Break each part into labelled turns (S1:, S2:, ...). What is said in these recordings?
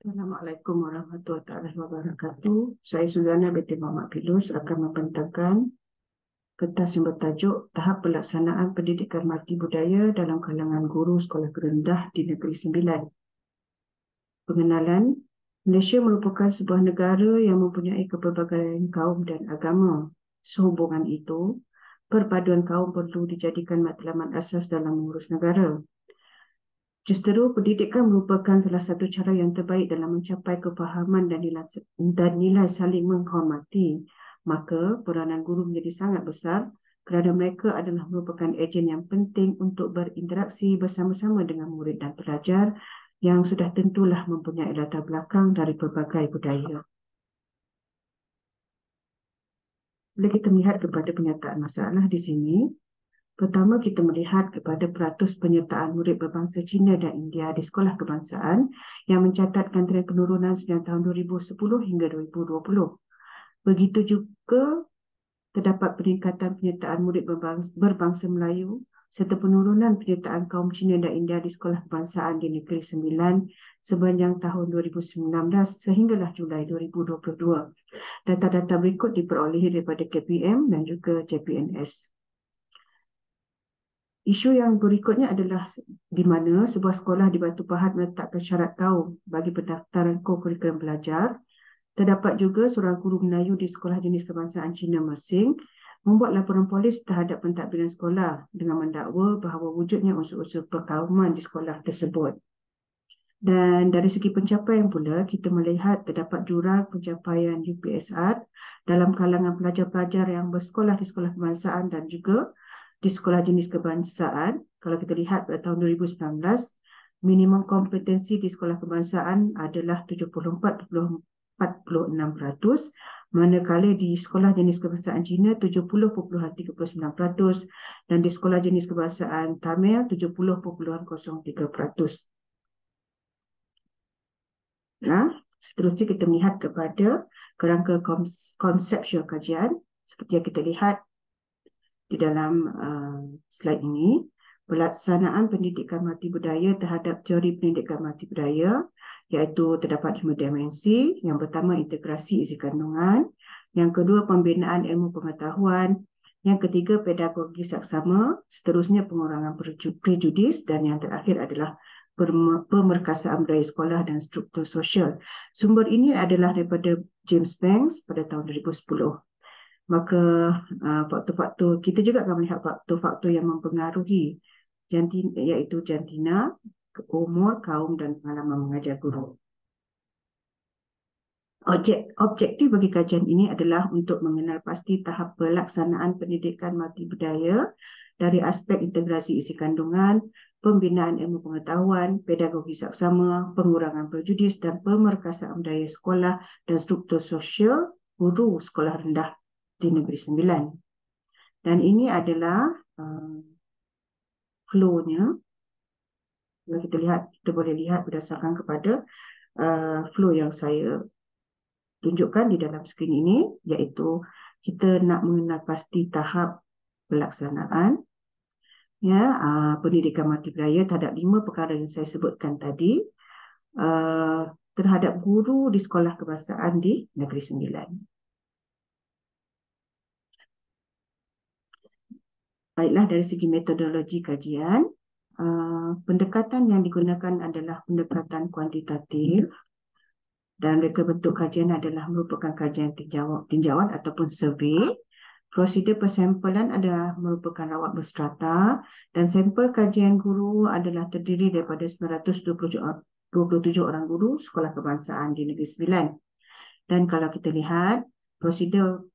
S1: Assalamualaikum warahmatullahi wabarakatuh. Saya Suzana binti Muhammad Pilus akan membentangkan kertas yang bertajuk Tahap Pelaksanaan Pendidikan Multibudaya dalam kalangan guru sekolah rendah di Negeri Sembilan. Pengenalan, Malaysia merupakan sebuah negara yang mempunyai kepelbagaian kaum dan agama. Sehubungan itu, perpaduan kaum perlu dijadikan matlamat asas dalam mengurus negara. Justeru, pendidikan merupakan salah satu cara yang terbaik dalam mencapai kefahaman dan nilai saling menghormati. Maka, peranan guru menjadi sangat besar kerana mereka adalah merupakan ejen yang penting untuk berinteraksi bersama-sama dengan murid dan pelajar yang sudah tentulah mempunyai latar belakang dari pelbagai budaya. Bila kita melihat kepada penyertaan masalah di sini, pertama, kita melihat kepada peratus penyertaan murid berbangsa Cina dan India di sekolah kebangsaan yang mencatatkan tren penurunan sejak tahun 2010 hingga 2020. Begitu juga terdapat peningkatan penyertaan murid berbangsa Melayu serta penurunan penyertaan kaum Cina dan India di sekolah kebangsaan di Negeri Sembilan sepanjang tahun 2019 sehinggalah Julai 2022. Data-data berikut diperolehi daripada KPM dan juga JPNS. Isu yang berikutnya adalah di mana sebuah sekolah di Batu Pahat meletakkan syarat kaum bagi pendaftaran kurikulum belajar. Terdapat juga seorang guru Melayu di sekolah jenis kebangsaan Cina Mersing membuat laporan polis terhadap pentadbiran sekolah dengan mendakwa bahawa wujudnya unsur-unsur perkauman di sekolah tersebut. Dan dari segi pencapaian pula, kita melihat terdapat jurang pencapaian UPSR dalam kalangan pelajar-pelajar yang bersekolah di sekolah kebangsaan dan juga di sekolah jenis kebangsaan. Kalau kita lihat pada tahun 2019, minimum kompetensi di sekolah kebangsaan adalah 74.46%, manakala di sekolah jenis kebangsaan Cina 70.39% dan di sekolah jenis kebangsaan Tamil 70.03%. Nah, seterusnya kita melihat kepada kerangka konseptual kajian seperti yang kita lihat di dalam slide ini. Pelaksanaan pendidikan multibudaya terhadap teori pendidikan multibudaya iaitu terdapat 5 dimensi. Yang pertama, integrasi isi kandungan. Yang kedua, pembinaan ilmu pengetahuan. Yang ketiga, pedagogi saksama. Seterusnya, pengurangan prejudis. Dan yang terakhir adalah pemerkasaan budaya sekolah dan struktur sosial. Sumber ini adalah daripada James Banks pada tahun 2010. Maka faktor-faktor, kita juga akan melihat faktor-faktor yang mempengaruhi iaitu jantina, umur, kaum dan pengalaman mengajar guru. Objektif bagi kajian ini adalah untuk mengenal pasti tahap pelaksanaan pendidikan multibudaya dari aspek integrasi isi kandungan, pembinaan ilmu pengetahuan, pedagogi saksama, pengurangan prejudis dan pemerkasaan budaya sekolah dan struktur sosial guru sekolah rendah di Negeri Sembilan. Dan ini adalah flow-nya. Kalau kita lihat, kita boleh lihat berdasarkan kepada flow yang saya tunjukkan di dalam skrin ini, iaitu kita nak mengenal pasti tahap pelaksanaan pendidikan multibudaya terhadap 5 perkara yang saya sebutkan tadi terhadap guru di sekolah kebangsaan di Negeri Sembilan. Baiklah, dari segi metodologi kajian, pendekatan yang digunakan adalah pendekatan kuantitatif dan reka bentuk kajian adalah merupakan kajian tinjauan ataupun survey. Prosedur persampalan adalah merupakan rawat berstrata dan sampel kajian guru adalah terdiri daripada 927 orang guru sekolah kebangsaan di Negeri Sembilan. Dan kalau kita lihat prosedur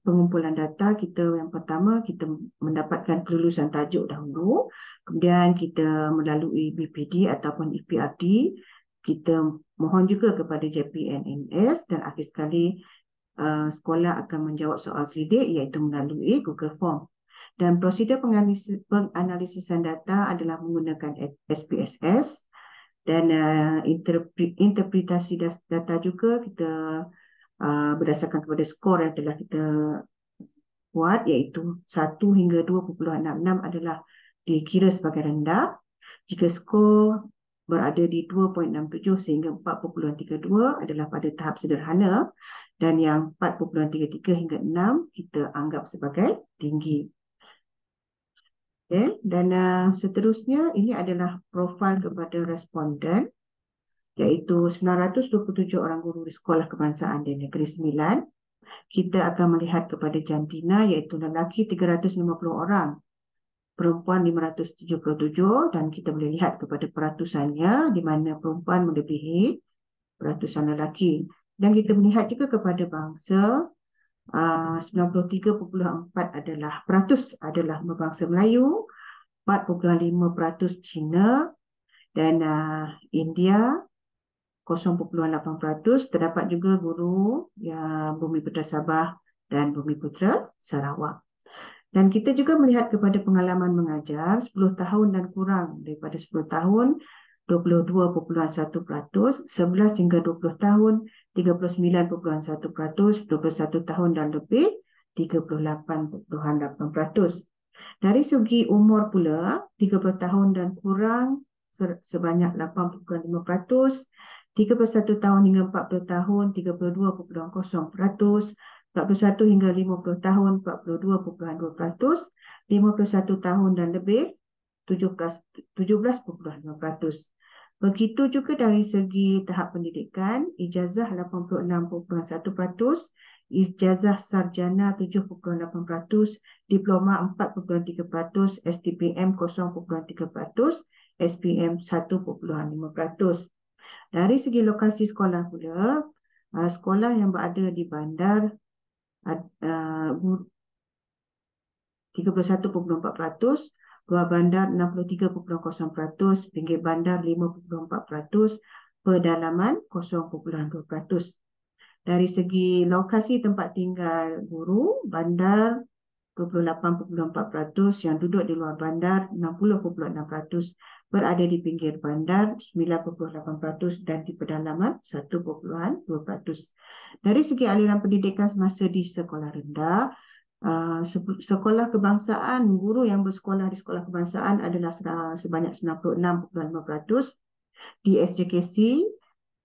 S1: pengumpulan data, kita yang pertama kita mendapatkan kelulusan tajuk dahulu, kemudian kita melalui BPD ataupun EPRD, kita mohon juga kepada JPNS dan akhir sekali sekolah akan menjawab soal selidik iaitu melalui Google Form. Dan prosedur penganalisisan data adalah menggunakan SPSS dan interpretasi data juga kita berdasarkan kepada skor yang telah kita buat iaitu 1 hingga 2.66 adalah dikira sebagai rendah. Jika skor berada di 2.67 sehingga 4.32 adalah pada tahap sederhana, dan yang 4.33 hingga 6 kita anggap sebagai tinggi. Okay. Dan seterusnya ini adalah profil kepada responden, iaitu 927 orang guru di Sekolah Kebangsaan di Negeri Sembilan. Kita akan melihat kepada jantina, iaitu lelaki 350 orang, perempuan 577, dan kita boleh lihat kepada peratusannya di mana perempuan melebihi peratusan lelaki. Dan kita melihat juga kepada bangsa, 93.4% adalah berbangsa Melayu, 4.5% Cina, dan India 0.8%. Terdapat juga guru yang Bumi Putra Sabah dan Bumi Putra Sarawak. Dan kita juga melihat kepada pengalaman mengajar 10 tahun dan kurang daripada 10 tahun 22.1%, 11 hingga 20 tahun 39.1%, 21 tahun dan lebih 38.8%. Dari segi umur pula, 30 tahun dan kurang sebanyak 8.5%, 31 tahun hingga 40 tahun 32.0%, 41 hingga 50 tahun 42.2%, 51 tahun dan lebih 17.5%. Begitu juga dari segi tahap pendidikan, ijazah 86.1%, ijazah sarjana 7.8%, diploma 4.3%, STPM 0.3%, SPM 1.5%. Dari segi lokasi sekolah pula, sekolah yang berada di bandar 31.4%, luar bandar 63.0%, pinggir bandar 5.4%, pedalaman 0.2%. Dari segi lokasi tempat tinggal guru, bandar 28.4%, yang duduk di luar bandar 60.6%, berada di pinggir bandar 9.8%, dan di pedalaman 1.2%. Dari segi aliran pendidikan semasa di sekolah rendah, sekolah kebangsaan, guru yang bersekolah di sekolah kebangsaan adalah sebanyak 96.5%, di SJKC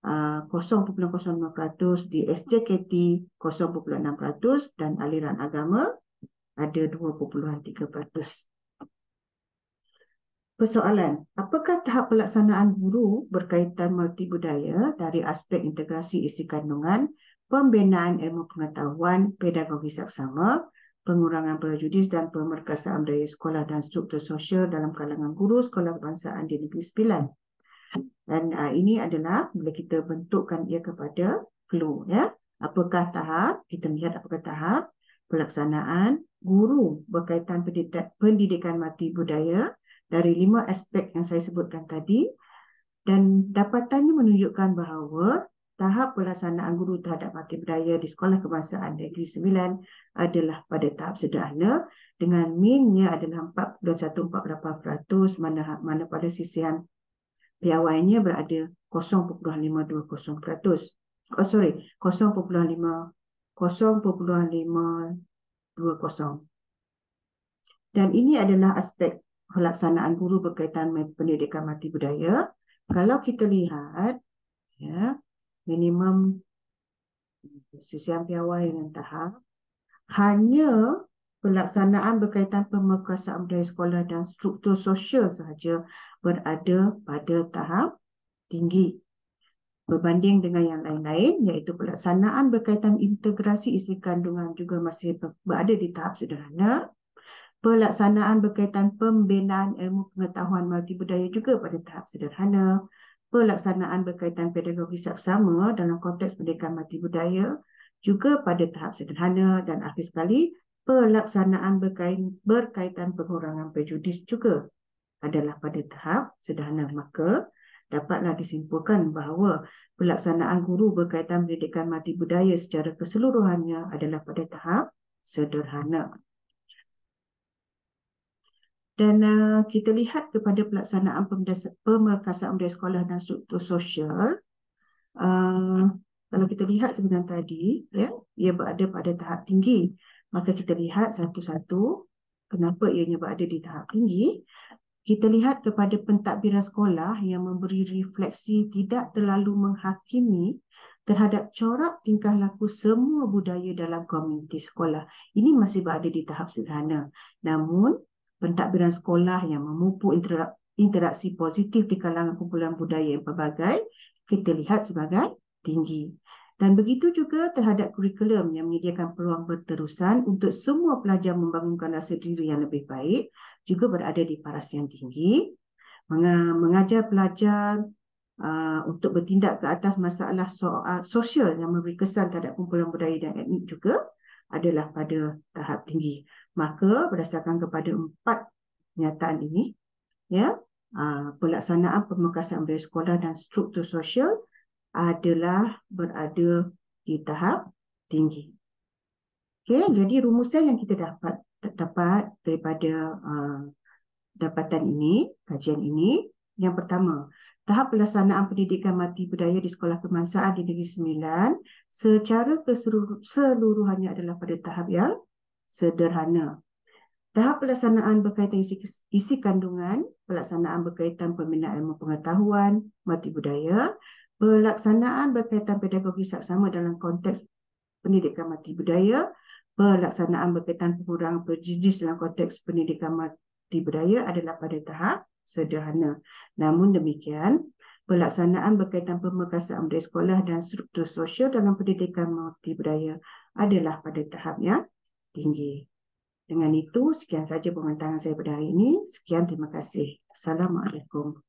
S1: 0.05%, di SJKT 0.6%, dan aliran agama ada 2.3%. Persoalan, apakah tahap pelaksanaan guru berkaitan multibudaya dari aspek integrasi isi kandungan, pembinaan ilmu pengetahuan, pedagogi saksama, pengurangan prejudis dan pemerkasaan budaya sekolah dan struktur sosial dalam kalangan guru sekolah kebangsaan di Negeri Sembilan? Dan ini adalah bila kita bentukkan ia kepada flow, ya. Apakah tahap? Kita lihat apakah tahap pelaksanaan guru berkaitan pendidikan multibudaya dari 5 aspek yang saya sebutkan tadi, dan dapatannya menunjukkan bahawa tahap pelaksanaan guru terhadap multibudaya di Sekolah Kebangsaan Negeri Sembilan adalah pada tahap sederhana dengan minnya adalah 4.148%, mana pada sisian piawainya berada 0.520%. 0.520. Dan ini adalah aspek pelaksanaan guru berkaitan pendidikan multibudaya. Kalau kita lihat, ya, minimum sisian piawai dan tahap, hanya pelaksanaan berkaitan pemerkasaan budaya sekolah dan struktur sosial sahaja berada pada tahap tinggi berbanding dengan yang lain-lain, iaitu pelaksanaan berkaitan integrasi isi kandungan juga masih berada di tahap sederhana. Pelaksanaan berkaitan pembinaan ilmu pengetahuan multibudaya juga pada tahap sederhana. Pelaksanaan berkaitan pedagogi saksama dalam konteks pendidikan multibudaya juga pada tahap sederhana. Dan akhir sekali, pelaksanaan berkaitan pengurangan prejudis juga adalah pada tahap sederhana. Maka dapatlah disimpulkan bahawa pelaksanaan guru berkaitan pendidikan multibudaya secara keseluruhannya adalah pada tahap sederhana. Dan kita lihat kepada pelaksanaan pemerkasaan budaya sekolah dan struktur sosial. Kalau kita lihat sebenarnya tadi, ya, ia berada pada tahap tinggi. Maka kita lihat satu-satu kenapa ianya berada di tahap tinggi. kita lihat kepada pentadbiran sekolah yang memberi refleksi tidak terlalu menghakimi terhadap corak tingkah laku semua budaya dalam komuniti sekolah. Ini masih berada di tahap sederhana. Namun, pentadbiran sekolah yang memupuk interaksi positif di kalangan kumpulan budaya yang pelbagai, kita lihat sebagai tinggi. Dan begitu juga terhadap kurikulum yang menyediakan peluang berterusan untuk semua pelajar membangunkan rasa diri yang lebih baik, juga berada di paras yang tinggi. Mengajar pelajar untuk bertindak ke atas masalah sosial yang memberi kesan terhadap kumpulan budaya dan etnik juga adalah pada tahap tinggi. Maka berdasarkan kepada 4 kenyataan ini, ya, pelaksanaan pemekasan budaya sekolah dan struktur sosial adalah berada di tahap tinggi. Okay, jadi rumusan yang kita dapat daripada dapatan ini, kajian ini, yang pertama, tahap pelaksanaan pendidikan mati budaya di Sekolah Kebangsaan di Negeri Sembilan secara keseluruhannya adalah pada tahap yang sederhana. Tahap pelaksanaan berkaitan isi kandungan, pelaksanaan berkaitan pembinaan ilmu pengetahuan mati budaya, pelaksanaan berkaitan pedagogi saksama dalam konteks pendidikan mati budaya, pelaksanaan berkaitan pengurangan prejudis dalam konteks pendidikan mati budaya adalah pada tahap sederhana. Namun demikian, pelaksanaan berkaitan pemekasan budaya sekolah dan struktur sosial dalam pendidikan mati budaya adalah pada tahap yang tinggi. Dengan itu, sekian saja pembincangan saya pada hari ini. Sekian, terima kasih. Assalamualaikum.